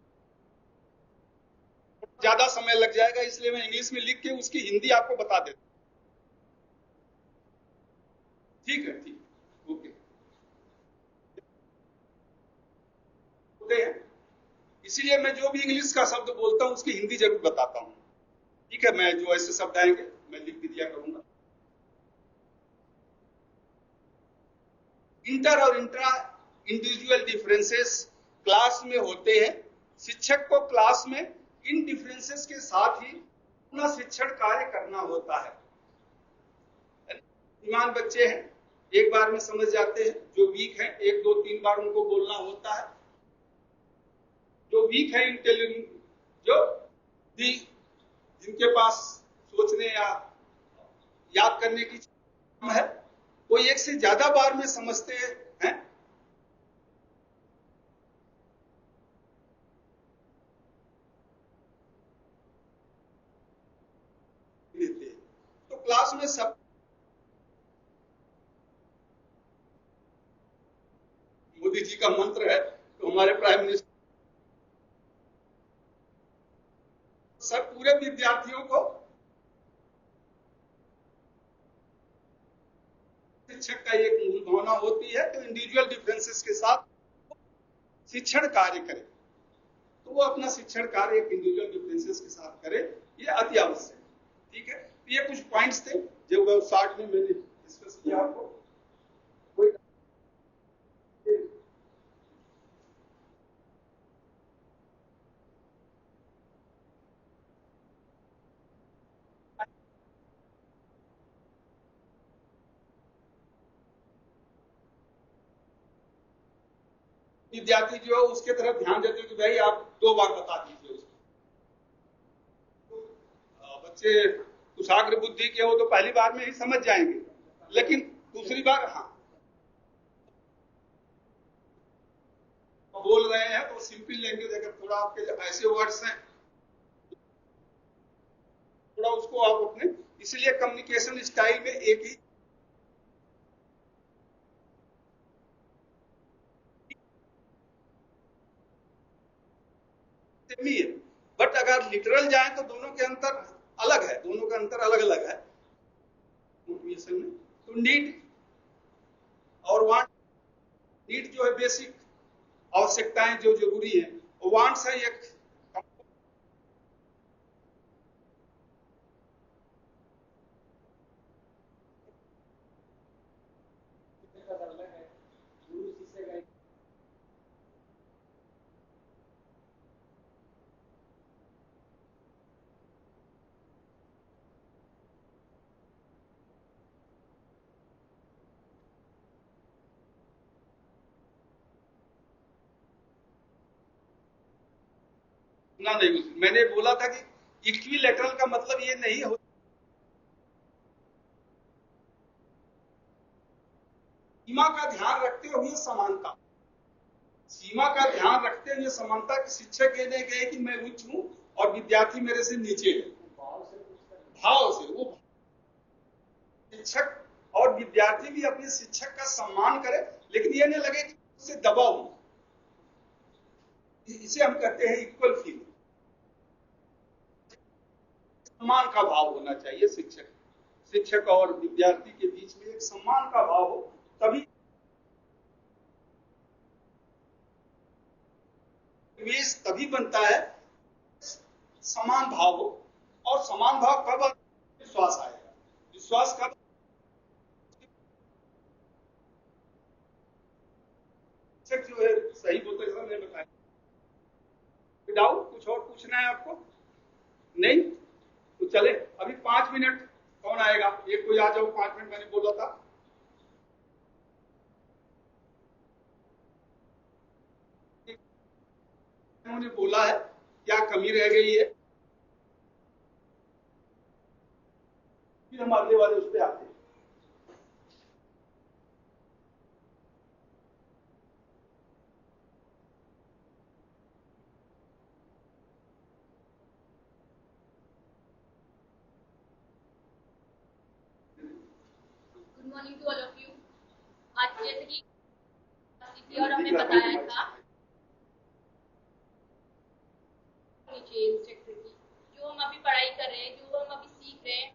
ज्यादा समय लग जाएगा, इसलिए मैं इंग्लिश में लिख के उसकी हिंदी आपको बता देता हूँ। ठीक है, ठीक है, ओके। होते हैं, इसीलिए मैं जो भी इंग्लिश का शब्द बोलता हूँ उसकी हिंदी जरूर बताता हूँ। ठीक है, मैं जो ऐसे शब्द आएंगे मैं लिख भी दिया करूंगा। इंटर और इंट्रा इंडिविजुअल डिफरेंसेस क्लास में होते हैं। शिक्षक को क्लास में इन डिफरेंसेस के साथ ही अपना शिक्षण कार्य करना होता है। बुद्धिमान बच्चे हैं, एक बार में समझ जाते हैं, जो वीक है 1 2 3 बार उनको बोलना होता है। जो वीक है इंटेलिजेंट, जो भी जिनके पास सोचने या याद करने की क्षमता है, वो एक से ज्यादा बार में समझते हैं, देते हैं। तो क्लास में सब, मोदी जी का मंत्र है, तो हमारे प्राइम मिनिस्टर सब पूरे विद्यार्थियों को शिक्षक का एक मूल भावना होती है, तो इंडिविजुअल डिफरेंसेस के साथ शिक्षण कार्य करे, तो वो अपना शिक्षण कार्य एक इंडिविजुअल डिफरेंसेस के साथ करे, ये अति आवश्यक है। ठीक है, तो ये कुछ पॉइंट्स थे जो वेबसाइट में मैंने डिस्कस किया। विद्यार्थी जो है उसके तरफ ध्यान देते हैं कि भाई आप 2 बार बता दीजिए उसको। बच्चे कुशाग्र बुद्धि के हो तो पहली बार में ही समझ जाएंगे, लेकिन दूसरी बार हाँ बोल रहे हैं तो सिंपल लैंग्वेज, अगर थोड़ा आपके ऐसे वर्ड्स हैं थोड़ा उसको आप अपने, इसलिए कम्युनिकेशन स्टाइल में एक ही सेमी है, बट अगर लिटरल जाए तो दोनों के अंतर अलग है, दोनों का अंतर अलग अलग है मोटिवेशन में। तो नीड और वांट, नीड जो है बेसिक आवश्यकताएं जो जरूरी है, वांट्स है एक ना नहीं, मैंने बोला था कि इक्विलेटरल का मतलब ये नहीं हो, सीमा का ध्यान रखते हुए समानता, सीमा का ध्यान रखते हुए समानता की शिक्षक कहने गए कि मैं उच्च हूं और विद्यार्थी मेरे से नीचे है, भाव से वो शिक्षक और विद्यार्थी भी अपने शिक्षक का सम्मान करे, लेकिन ये नहीं लगे कि उससे दबाव हो, इसे हम कहते हैं इक्वल फीलिंग। सम्मान का भाव होना चाहिए, शिक्षक और विद्यार्थी के बीच में एक सम्मान का भाव हो, तभी निवेश तभी बनता है, समान भाव हो। और समान भाव कब विश्वास आएगा, विश्वास कब शिक्षक जो है सही बोलते हैं, मैंने बताया। डाउट कुछ और पूछना है आपको? नहीं तो चले, अभी 5 मिनट कौन आएगा, एक कोई आ जाओ, 5 मिनट मैंने बोला था। उन्होंने बोला है क्या कमी रह गई है, फिर हम अगले वाले उस पर आते हैं। Good morning to all of you. आज जैसे कि और हमने बताया था नीचे इंस्ट्रक्टर की, जो हम अभी पढ़ाई कर रहे हैं, जो हम अभी सीख रहे हैं,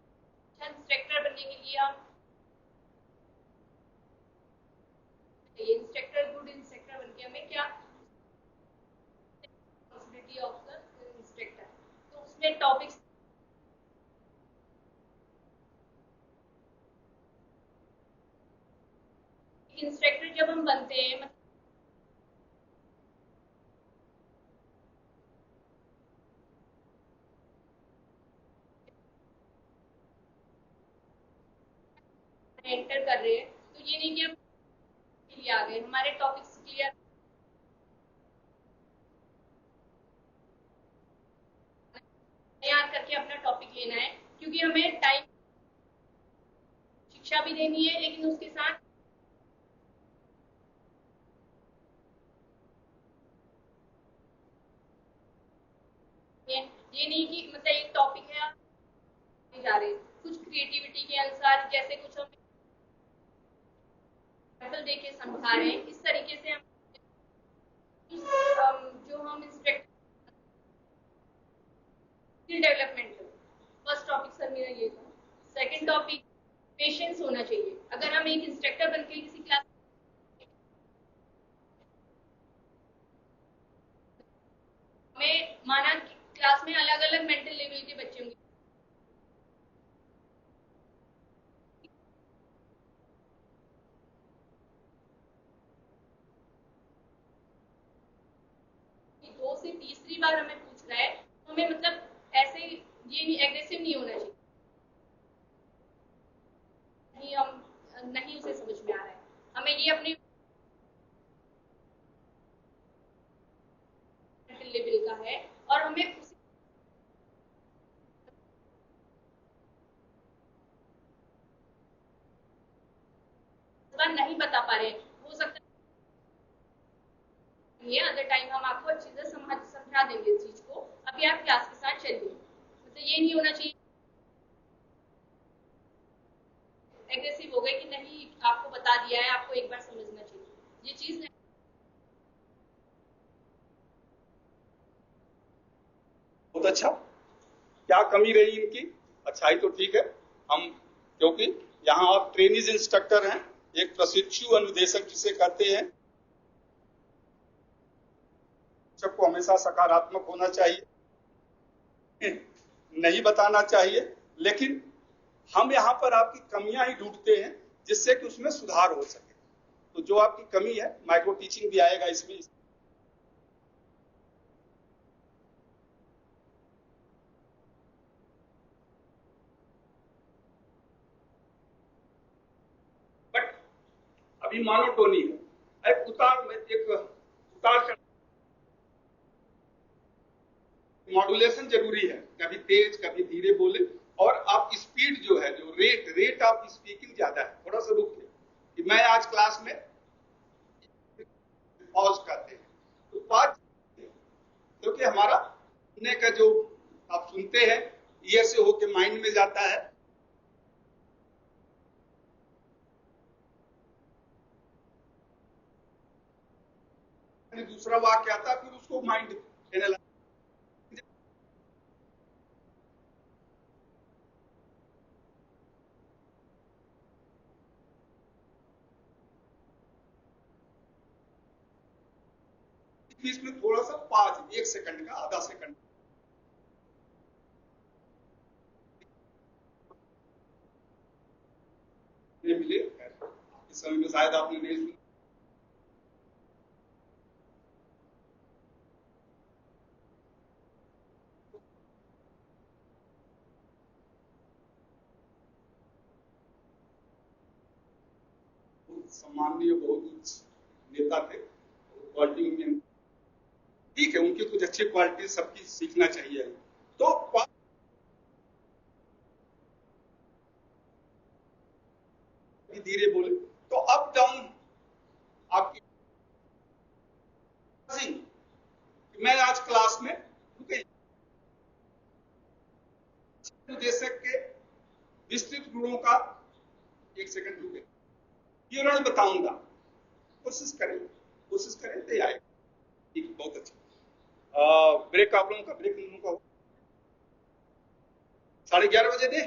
अच्छा इंस्ट्रक्टर बनने के लिए हम इंस्ट्रक्टर, गुड इंस्ट्रक्टर बनके हमें क्या रिस्पांसिबिलिटी ऑफ द इंस्ट्रक्टर, तो उसमें टॉपिक्स इंस्ट्रक्टर जब हम बनते हैं मतलब एंटर कर रहे हैं, तो ये नहीं कि हम आ गए, हमारे टॉपिक्स क्लियर तैयार करके अपना टॉपिक लेना है, क्योंकि हमें टाइम शिक्षा भी देनी है, लेकिन उसके साथ ये नहीं कि मतलब एक टॉपिक है आप जा रहे, कुछ क्रिएटिविटी के अनुसार, जैसे कुछ हम एग्जाम्पल देके समझा रहे हैं, इस तरीके से हम जो हम skill development, first topic sir मेरा ये था। सेकंड टॉपिक पेशेंस होना चाहिए। अगर हम एक इंस्ट्रक्टर बनके किसी क्लास में, माना क्लास में अलग अलग मेंटल लेवल के बच्चे होंगे, दो से तीसरी बार हमें पूछ रहा है, तो हमें मतलब ऐसे ये नहीं एग्रेसिव नहीं होना चाहिए, नहीं हम नहीं उसे समझ में आ रहा है, हमें ये अपने नहीं बता पा रहे हैं, हो सकता है अदर टाइम हम आपको अच्छे से समझा देंगे इस चीज को, अभी आप क्लास के साथ चलिए। मतलब ये नहीं होना चाहिए एग्रेसिव हो गए कि नहीं आपको बता दिया है, आपको एक बार समझना चाहिए, ये चीज नहीं। बहुत अच्छा। क्या कमी रही इनकी? अच्छाई तो ठीक है, हम क्योंकि यहाँ आप ट्रेनिज इंस्ट्रक्टर हैं, एक प्रशिक्षु अनुदेशक जिसे कहते हैं, सबको हमेशा सकारात्मक होना चाहिए, नहीं बताना चाहिए, लेकिन हम यहाँ पर आपकी कमियां ही ढूंढते हैं जिससे कि उसमें सुधार हो सके। तो जो आपकी कमी है, माइक्रो टीचिंग भी आएगा इसमें। बट अभी मोनोटोनी है, एक उतार मॉड्यूलेशन जरूरी है, कभी तेज कभी धीरे बोले, और आप स्पीड जो है, जो रेट ऑफ स्पीकिंग ज्यादा है, थोड़ा सा रुक के कि मैं आज क्लास में पॉज करते हैं तो पॉज, क्योंकि हमारा सुनने का जो आप सुनते हैं ईयर से होके माइंड में जाता है, दूसरा वाक्य आता है, फिर उसको माइंड एनालाइज। 20 में थोड़ा सा पाज, 1 सेकंड का, आधा सेकंड मिले। इस समय में शायद आपने नहीं सुना। सम्माननीय बहुत उच्च नेता थे, क्वालिटी उनकी ठीक है, उनकी कुछ अच्छी क्वालिटी सबकी सीखना चाहिए। तो धीरे बोले तो अप डाउन आपकी, मैं आज क्लास में निर्देशक के विस्तृत गुणों का 1 सेकंड रुके विवरण बताऊंगा, कोशिश करें तो आएगा। ठीक, बहुत अच्छा। ब्रेक आप लोगों का ब्रेक का 11:30 बजे दे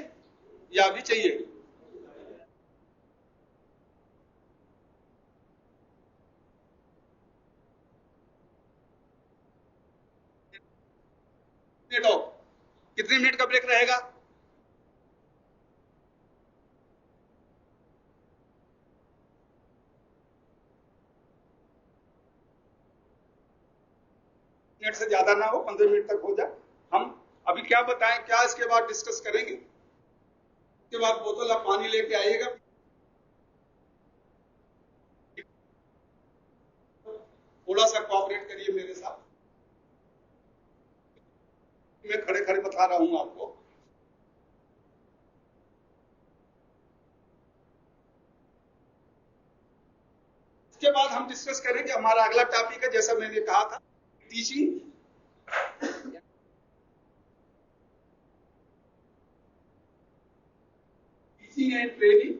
या अभी चाहिए? मिनट और, कितने मिनट का ब्रेक रहेगा? मिनट से ज्यादा ना हो, 15 मिनट तक हो जाए। हम अभी क्या बताएं, क्या इसके बाद डिस्कस करेंगे? इसके बाद बोतल आप पानी लेके आइएगा, थोड़ा सा कोऑपरेट करिए मेरे साथ, मैं खड़े खड़े बता रहा हूं आपको। इसके बाद हम डिस्कस करेंगे, हमारा अगला टॉपिक है, जैसा मैंने कहा था, teaching and training.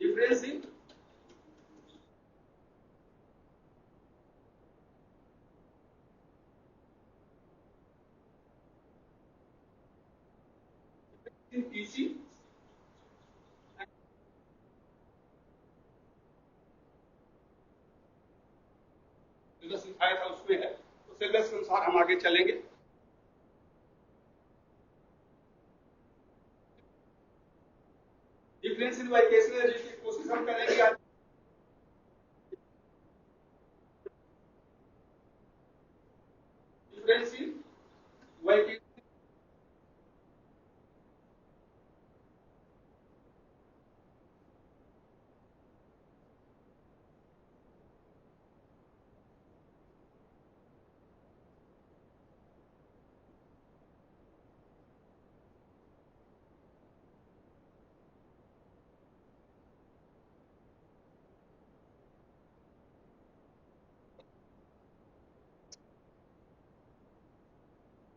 Difference in teaching, जो सिखाया था उसमें है, तो सिलेबस के अनुसार हम आगे चलेंगे। डिफरेंस इन वोकेशनल एजुकेशन की कोशिश हम करेंगे आज। डिफरेंस इन वोकेशनल,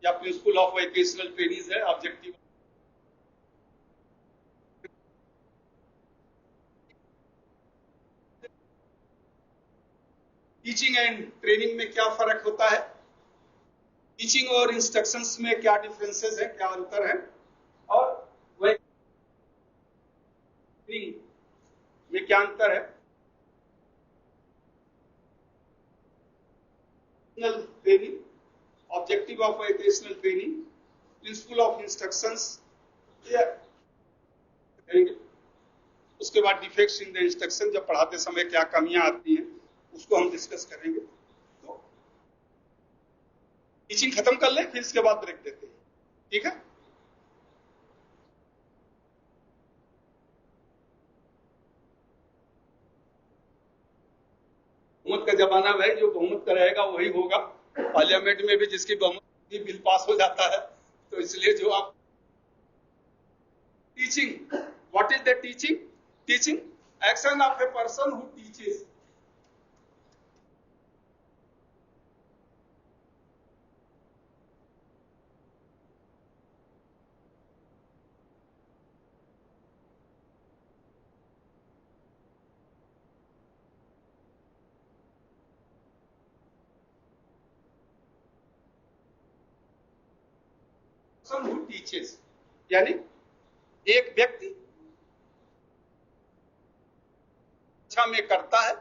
या प्रिंसिपल ऑफ वोकेशनल ट्रेनिंग है, ऑब्जेक्टिव टीचिंग एंड ट्रेनिंग में क्या फर्क होता है, टीचिंग और इंस्ट्रक्शंस में क्या डिफरेंसेस है, क्या अंतर है, और ट्रेनिंग में क्या अंतर है। Training, objective of vocational training, principle of instructions, उसके बाद डिफेक्ट्स इन द इंस्ट्रक्शन, जब पढ़ाते समय क्या कमियां आती हैं उसको हम डिस्कस करेंगे। तो टीचिंग खत्म कर ले, फिर इसके बाद ब्रेक देते हैं, ठीक है। बहुमत का जमाना भाई, जो बहुमत का रहेगा वही होगा। पार्लियामेंट में भी जिसकी बहुमत की बिल पास हो जाता है, तो इसलिए जो आप teaching, what is the teaching? Teaching action of a person who teaches. Person who teaches यानी एक व्यक्ति कक्षा में करता है,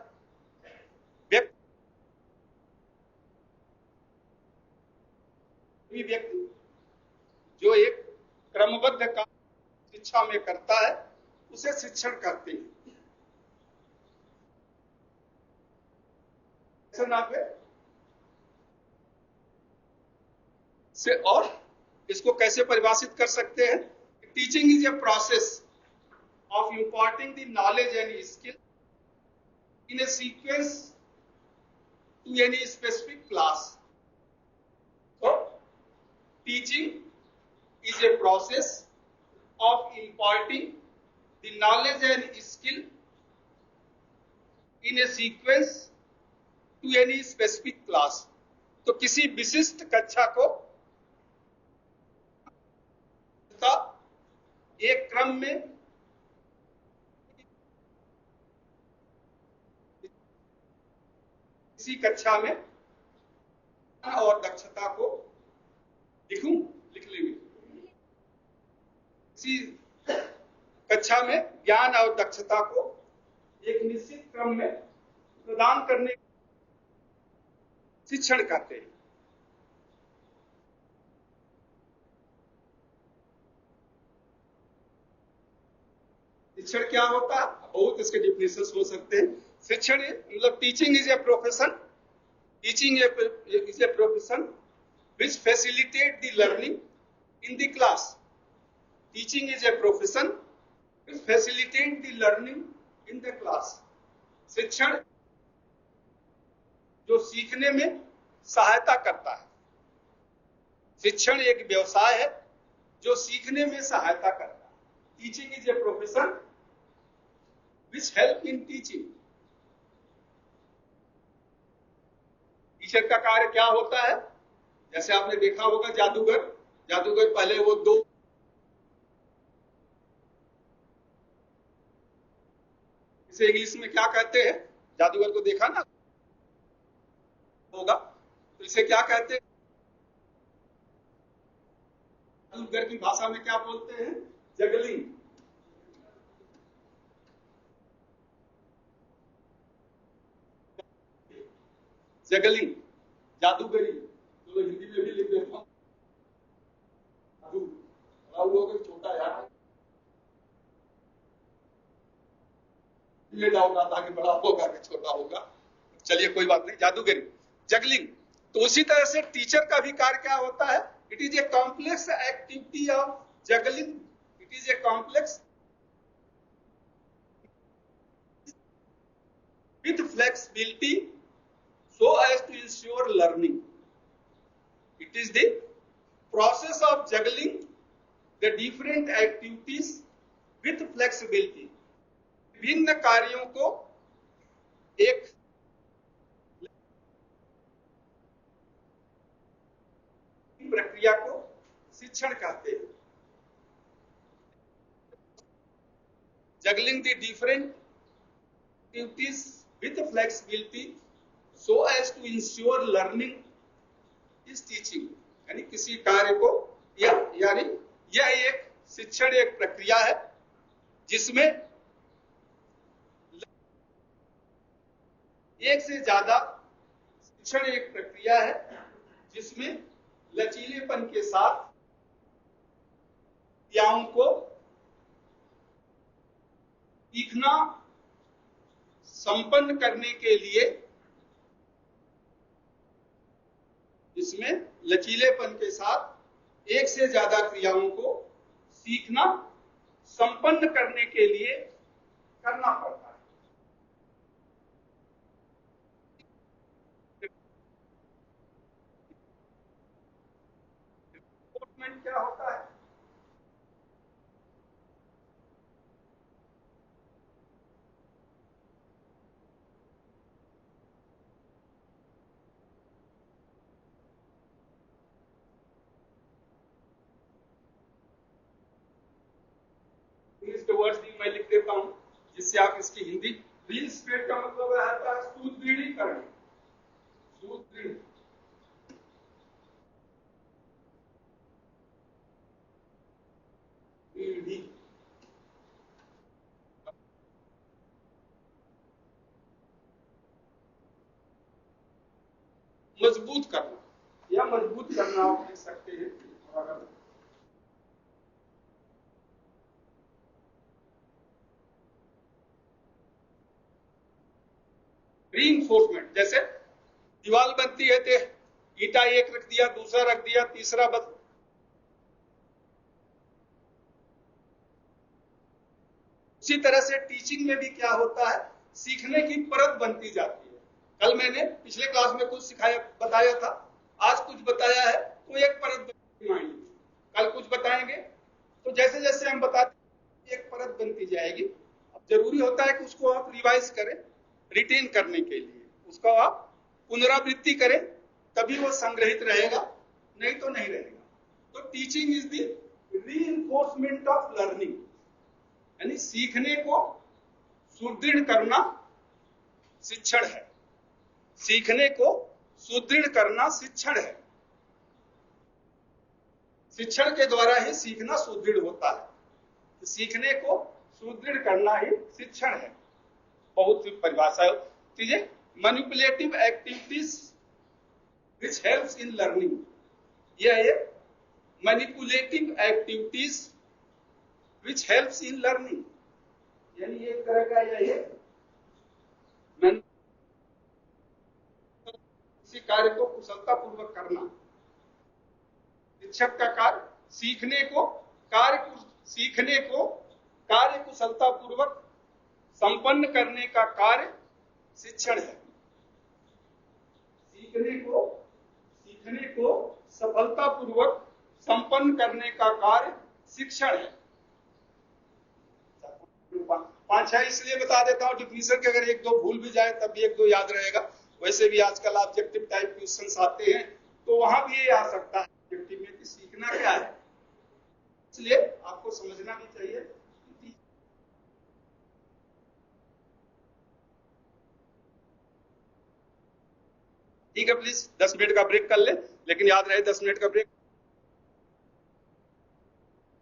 व्यक्ति जो एक क्रमबद्ध काम शिक्षा में करता है उसे शिक्षण कहते हैं। से और इसको कैसे परिभाषित कर सकते हैं? Teaching is a process of importing the knowledge and skill in a sequence to any specific class. So, teaching is a process of imparting the knowledge and skill in a sequence to any specific class. तो किसी विशिष्ट कक्षा को एक क्रम में किसी कक्षा में और दक्षता को लिख लेंगे। इसी कक्षा में ज्ञान और दक्षता को एक निश्चित क्रम में प्रदान करने शिक्षण कहते हैं। शिक्षण क्या होता है? बहुत इसके डिफिनेशन हो सकते हैं। शिक्षण मतलब teaching is a profession, teaching is a profession which facilitate the learning in the class. Teaching is a profession which facilitate the learning in the class. शिक्षण जो सीखने में सहायता करता है। शिक्षण एक व्यवसाय है जो सीखने में सहायता करता है। Teaching is a profession which help in teaching. Teacher का कार्य क्या होता है? जैसे आपने देखा होगा जादूगर, जादूगर पहले वो दो इसे इंग्लिश में क्या कहते हैं? जादूगर को देखा ना होगा, तो इसे क्या कहते हैं? जादूगर की भाषा में क्या बोलते हैं? जगलिंग। जगलिंग जादूगरी, तो हिंदी में भी लिख देता हूं। छोटा यार ये डाउट आता कि बड़ा होगा कि छोटा होगा, चलिए कोई बात नहीं। जादूगरी, जगलिंग। तो उसी तरह से टीचर का भी कार्य क्या होता है? It is a complex activity of juggling. It is a complex with flexibility so as to ensure learning. It is the process of juggling the different activities with flexibility. विभिन्न कार्यों को एक प्रक्रिया को शिक्षण कहते हैं। Juggling the different activities with flexibility so as to ensure learning is teaching। यानी किसी कार्य को यानी यह एक शिक्षण एक प्रक्रिया है जिसमें एक से ज्यादा शिक्षण एक प्रक्रिया है जिसमें लचीलेपन के साथ क्रियाओं को सीखना संपन्न करने के लिए, जिसमें लचीलेपन के साथ एक से ज्यादा क्रियाओं को सीखना संपन्न करने के लिए करना पड़ता है। रिपोर्टमेंट क्या होता है? वर्ड्स भी मैं लिख देता हूं जिससे आप इसकी हिंदी। रीइंस्टेट का मतलब है सुदृढ़ीकरण, सुदृढ़ मजबूत करना या मजबूत करना आप लिख सकते हैं। रीइंफोर्समेंट, जैसे दीवार बनती है तो ईटा एक रख दिया, दूसरा रख दिया, तीसरा बस। उसी तरह से टीचिंग में भी क्या होता है, सीखने की परत बनती जाती है। कल मैंने पिछले क्लास में कुछ सिखाया बताया था, आज कुछ बताया है तो एक परत बनती माइंड, कल कुछ बताएंगे तो जैसे जैसे हम बताते एक परत बनती जाएगी। अब जरूरी होता है कि उसको आप रिवाइज करें, रिटेन करने के लिए उसका आप पुनरावृत्ति करें, तभी वो संग्रहित रहेगा, नहीं तो नहीं रहेगा। तो teaching is the reinforcement of learning, यानी सीखने को सुदृढ़ करना शिक्षण है। सीखने को सुदृढ़ करना शिक्षण है। शिक्षण के द्वारा ही सीखना सुदृढ़ होता है। सीखने को सुदृढ़ करना ही शिक्षण है। बहुत सी परिभाषा चीजें, manipulative activities which helps in learning, यह एक manipulative activities which helps in learning, यानी एक तरह का यह किसी कार्य को कुशलता पूर्वक करना। शिक्षक का कार्य सीखने को कार्य कुशलता पूर्वक संपन्न करने का कार्य शिक्षण है। सीखने को सफलता पूर्वक संपन्न करने का कार्य शिक्षण है। 5-6 इसलिए बता देता हूं डिफिनीशन के, अगर एक दो भूल भी जाए तब भी एक दो याद रहेगा। वैसे भी आजकल ऑब्जेक्टिव टाइप क्वेश्चंस आते हैं तो वहां भी ये आ सकता है ऑब्जेक्टिव में कि सीखना क्या है, इसलिए आपको समझना भी चाहिए। ठीक है, प्लीज 10 मिनट का ब्रेक कर ले, लेकिन याद रहे 10 मिनट का ब्रेक।